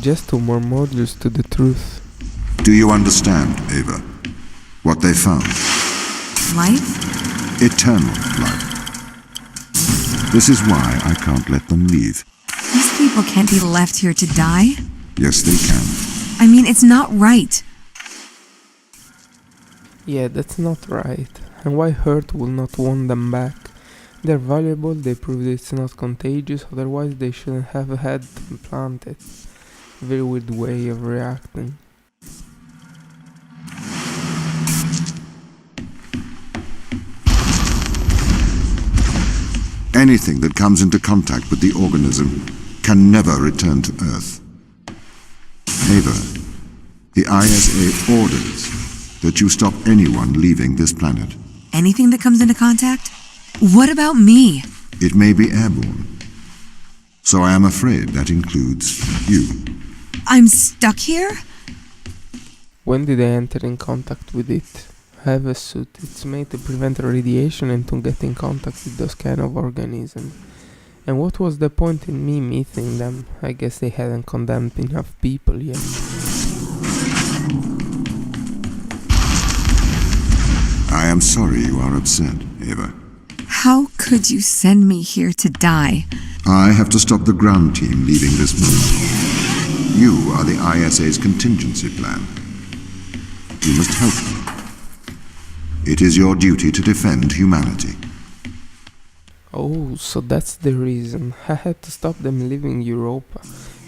Just 2 more modules to the truth. Do you understand, Ava? What they found? Life? Eternal life. This is why I can't let them leave. These people can't be left here to die. Yes, they can. I mean, it's not right. Yeah, that's not right. And why Earth will not want them back? They're valuable, they proved it's not contagious, otherwise they shouldn't have had them planted. Very weird way of reacting. Anything that comes into contact with the organism can never return to Earth. Ava, the I.S.A. orders that you stop anyone leaving this planet. Anything that comes into contact? What about me? It may be airborne. So I am afraid that includes you. I'm stuck here? When did I enter in contact with it? I have a suit. It's made to prevent radiation and to get in contact with those kind of organisms. And what was the point in me meeting them? I guess they hadn't condemned enough people yet. I am sorry you are upset, Ava. How could you send me here to die? I have to stop the ground team leaving this moon. You are the I.S.A.'s contingency plan. You must help them. It is your duty to defend humanity. Oh, so that's the reason. I had to stop them leaving Europa.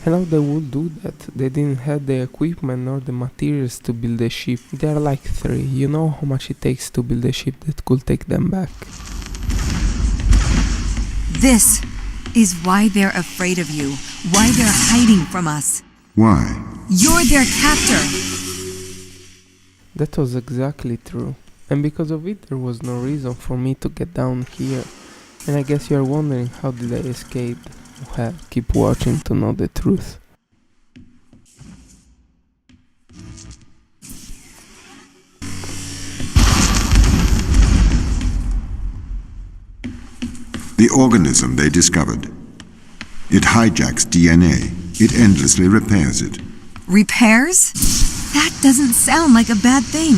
And how they would do that? They didn't have the equipment nor the materials to build a ship. They are like 3. You know how much it takes to build a ship that could take them back. This is why they're afraid of you. Why they're hiding from us. Why? You're their captor. That was exactly true. And because of it, there was no reason for me to get down here. And I guess you're wondering, how did I escape? Well, keep watching to know the truth. The organism they discovered. It hijacks DNA. It endlessly repairs it. Repairs? That doesn't sound like a bad thing.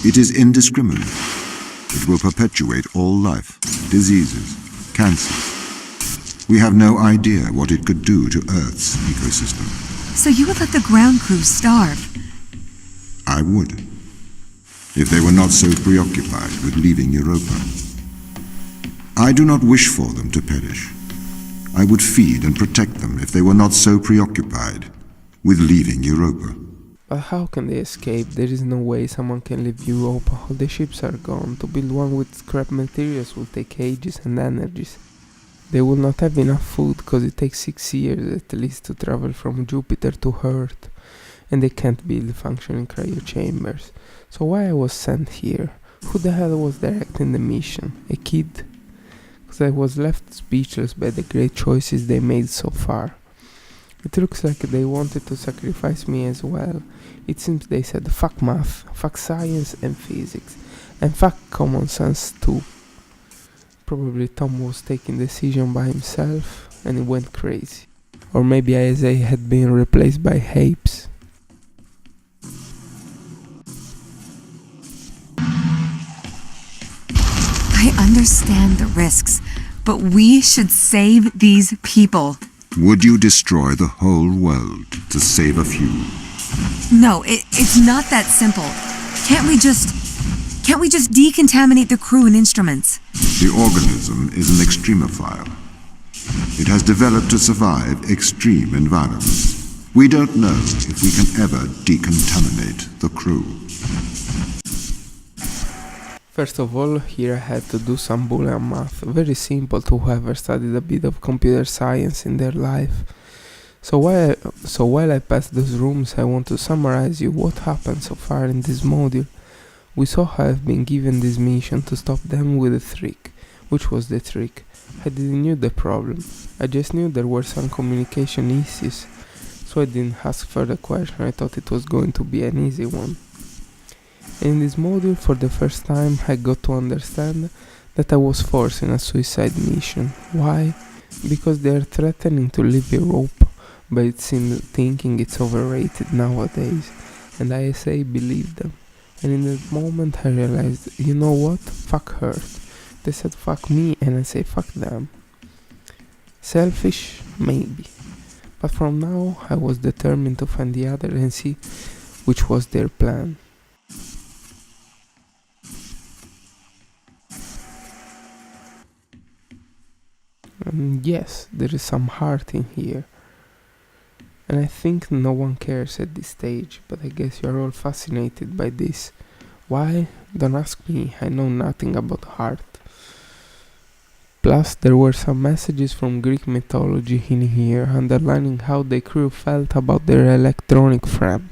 It is indiscriminate. It will perpetuate all life, diseases, cancers. We have no idea what it could do to Earth's ecosystem. So you would let the ground crew starve? I would, if they were not so preoccupied with leaving Europa. I do not wish for them to perish. I would feed and protect them if they were not so preoccupied with leaving Europa. But how can they escape? There is no way someone can leave Europa. All the ships are gone. To build one with scrap materials will take ages and energies. They will not have enough food because it takes 6 years at least to travel from Jupiter to Earth. And they can't build functioning cryo chambers. So why I was sent here? Who the hell was directing the mission? A kid? Because I was left speechless by the great choices they made so far. It looks like they wanted to sacrifice me as well. It seems they said fuck math, fuck science and physics, and fuck common sense too. Probably Tom was taking decision by himself and he went crazy. Or maybe I.S.A. had been replaced by apes. I understand the risks, but we should save these people. Would you destroy the whole world to save a few? No, it's not that simple. Can't we just decontaminate the crew and instruments? The organism is an extremophile. It has developed to survive extreme environments. We don't know if we can ever decontaminate the crew. First of all, here I had to do some Boolean math, very simple to whoever studied a bit of computer science in their life. So while I pass those rooms, I want to summarize you what happened so far in this module. We saw how I've been given this mission to stop them with a trick. Which was the trick? I didn't know the problem. I just knew there were some communication issues. So I didn't ask further question, I thought it was going to be an easy one. In this module, for the first time, I got to understand that I was forced in a suicide mission. Why? Because they are threatening to leave Europe. but it seemed thinking it's overrated nowadays, and I.S.A. believed them. And in that moment I realized, you know what? Fuck Earth. They said fuck me, and I say fuck them. Selfish? Maybe. But from now I was determined to find the other and see which was their plan. And yes, there is some heart in here. And I think no one cares at this stage, but I guess you are all fascinated by this. Why? Don't ask me, I know nothing about heart. Plus, there were some messages from Greek mythology in here, underlining how the crew felt about their electronic friend.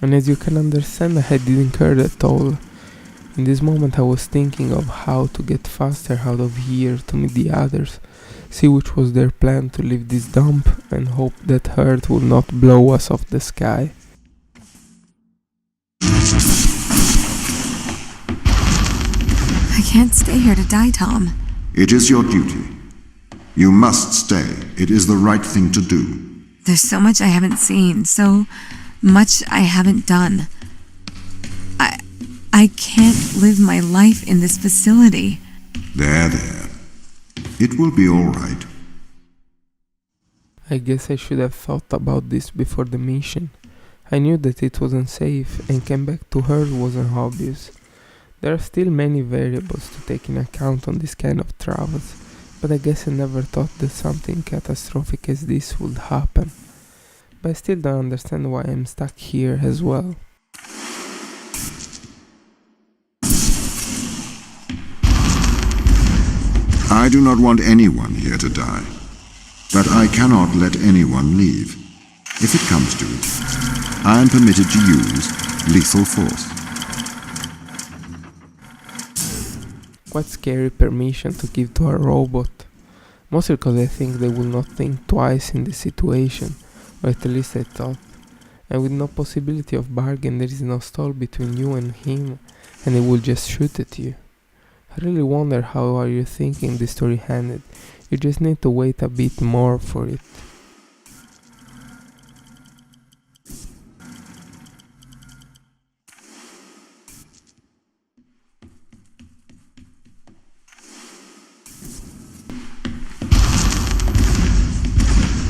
And as you can understand, I didn't care at all. In this moment I was thinking of how to get faster out of here to meet the others, see which was their plan to leave this dump, and hope that Earth would not blow us off the sky. I can't stay here to die, Tom. It is your duty. You must stay. It is the right thing to do. There's so much I haven't seen, so much I haven't done. I can't live my life in this facility. There. It will be all right. I guess I should have thought about this before the mission. I knew that it wasn't safe, and came back to Earth wasn't obvious. There are still many variables to take in account on this kind of travels, but I guess I never thought that something catastrophic as this would happen. But I still don't understand why I'm stuck here as well. I do not want anyone here to die, but I cannot let anyone leave. If it comes to it, I am permitted to use lethal force. Quite scary permission to give to a robot. Mostly because I think they will not think twice in this situation, or at least I thought. And with no possibility of bargain, there is no stall between you and him, and he will just shoot at you. I really wonder how are you thinking this story ended. You just need to wait a bit more for it.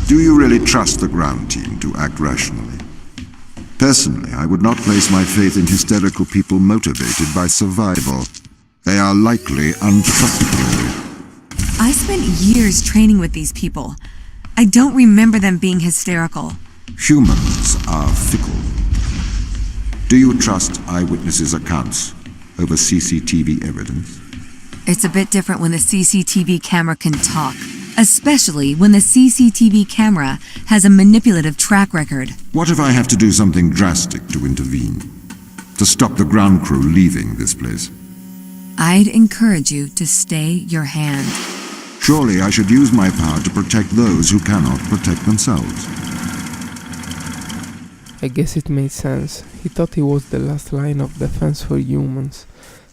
Do you really trust the ground team to act rationally? Personally, I would not place my faith in hysterical people motivated by survival. They are likely untrustworthy. I spent years training with these people. I don't remember them being hysterical. Humans are fickle. Do you trust eyewitnesses' accounts over CCTV evidence? It's a bit different when the CCTV camera can talk, especially when the CCTV camera has a manipulative track record. What if I have to do something drastic to intervene? To stop the ground crew leaving this place? I'd encourage you to stay your hand. Surely I should use my power to protect those who cannot protect themselves. I guess it made sense. He thought he was the last line of defense for humans.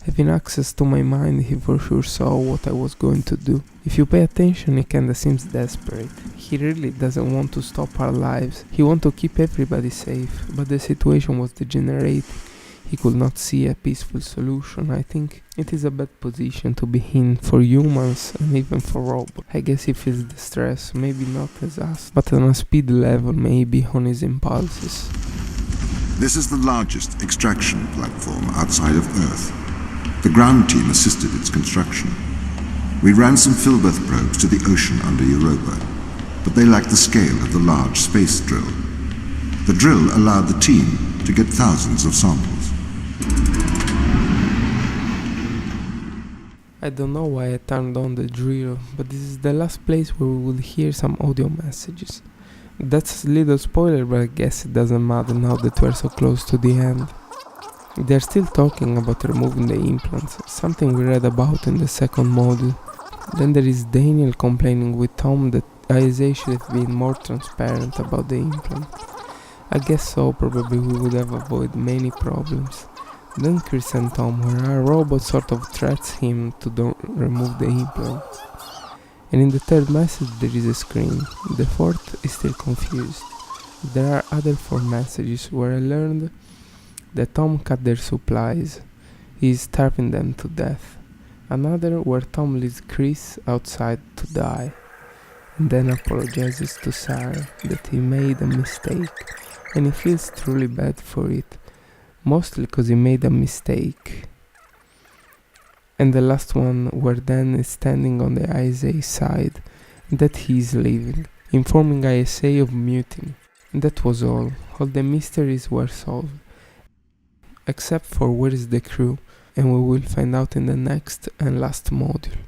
Having access to my mind, he for sure saw what I was going to do. If you pay attention, he kinda seems desperate. He really doesn't want to stop our lives. He wants to keep everybody safe, but the situation was degenerating. He could not see a peaceful solution. I think it is a bad position to be in for humans and even for robots. I guess he feels the stress, maybe not as us, but on a speed level, maybe on his impulses. This is the largest extraction platform outside of Earth. The ground team assisted its construction. We ran some Filbert probes to the ocean under Europa, but they lacked the scale of the large space drill. The drill allowed the team to get thousands of samples. I don't know why I turned on the drill, but this is the last place where we will hear some audio messages. That's a little spoiler, but I guess it doesn't matter now that we're so close to the end. They're still talking about removing the implants, something we read about in the second module. Then there is Daniel complaining with Tom that I.S.A. should have been more transparent about the implant. I guess so, probably we would have avoided many problems. Then Chris and Tom, where our robot sort of threats him to don't remove the implant. And in the third message there is a screen. The fourth is still confused. There are other 4 messages where I learned that Tom cut their supplies. He is starving them to death. Another where Tom leaves Chris outside to die. And then apologizes to Sarah that he made a mistake. And he feels truly bad for it. Mostly because he made a mistake. And the last one where Dan is standing on the I.S.A. side and that he is leaving, informing I.S.A. of mutiny. And that was all. All the mysteries were solved. Except for where is the crew, and we will find out in the next and last module.